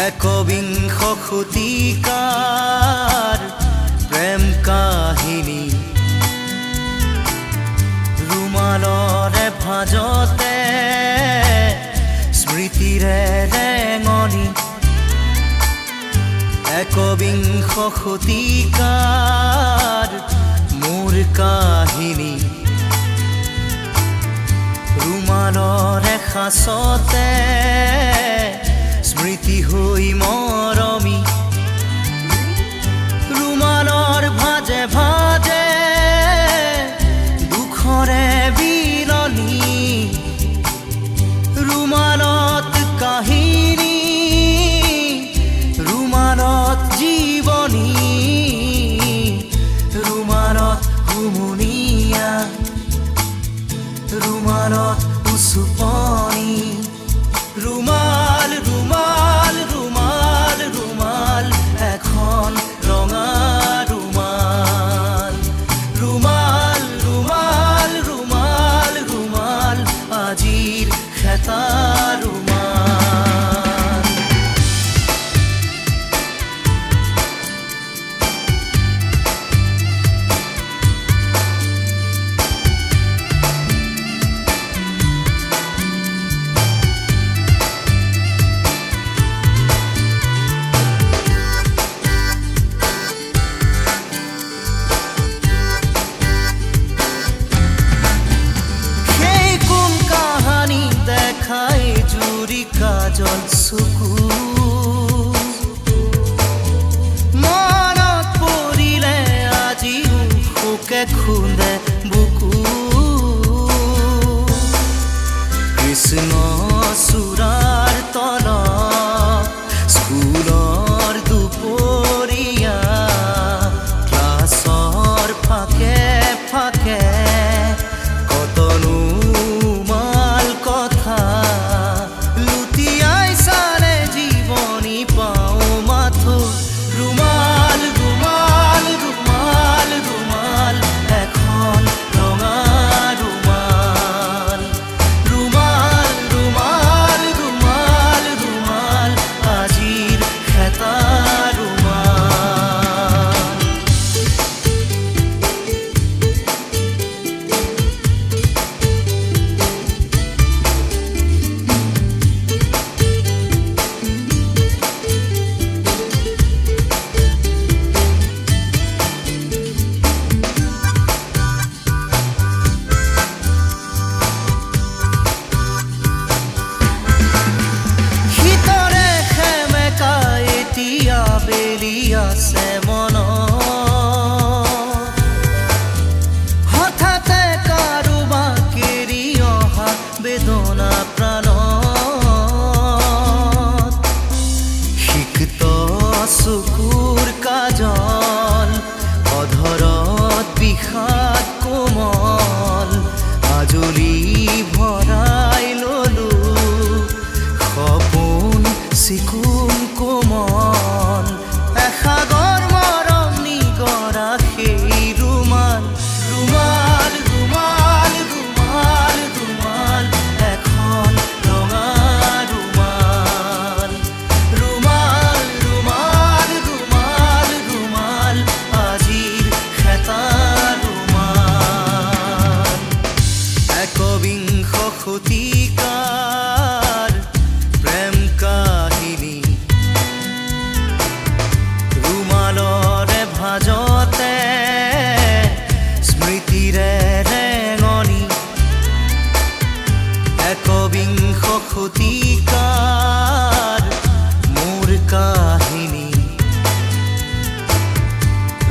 একবিংশ শতিকাৰ প্ৰেম কাহিনী ৰুমালৰে ভাজতে স্মৃতিৰে ৰেঙনি একবিংশ শতিকাৰ মোৰ কাহিনী ৰুমালৰে সাঁচতে স্মৃতি হৈ মৰমি ৰুমালৰ ভাজে ভাজে দুখৰে বিলনি ৰুমালত কাহিনী ৰুমালত জীৱনী ৰুমালত হুমুনিয়া ৰুমালত উচুপনি ৰুমাল ৰুমাল ৰুমাল ৰুমাল এখন ৰঙা ৰুমাল ৰুমাল ৰুমাল ৰুমাল ৰুমাল আজিৰ খেতা ৰুমাল কাজল চকু মনত পৰিলে আজিও শোকে খুন্দে বুকু কৃষ্ণ চূড়াৰ তলত স্কুলৰ দুপৰীয়া ক্লাছৰ ফাকে ফাকে কতনো মাল কথা ৰুমাল ৰুমাল ৰুমাল ৰুমাল এখন ৰঙা ৰুমাল ৰুমাল ৰুমাল ৰুমাল ৰুমাল আজিৰ খেতা ৰুমাল বেলি আছে মন হঠাতে কাৰোবাক কেৰি অহা বেদনা প্ৰাণত সিক্ত চকুৰ কাজল অধৰত বিষাদ কোমল আজলি ভৰাই ললো সপোন চিকুণ কোমল এসাগৰ মৰম নিগৰা সেই ৰুমাল ৰুমাল ৰুমাল ৰুমাল ৰুমাল এখন ৰঙা ৰুমাল ৰুমাল ৰুমাল ৰুমাল ৰুমাল আজিৰ খেতা ৰুমাল একবিংশ শতিকাৰ প্ৰেম কাহিনী ৰুমালৰে ভাজতে স্মৃতিৰে ৰেঙনি একবিংশ শতিকাৰ মোৰ কাহিনী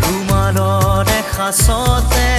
ৰুমালৰে সাঁচতে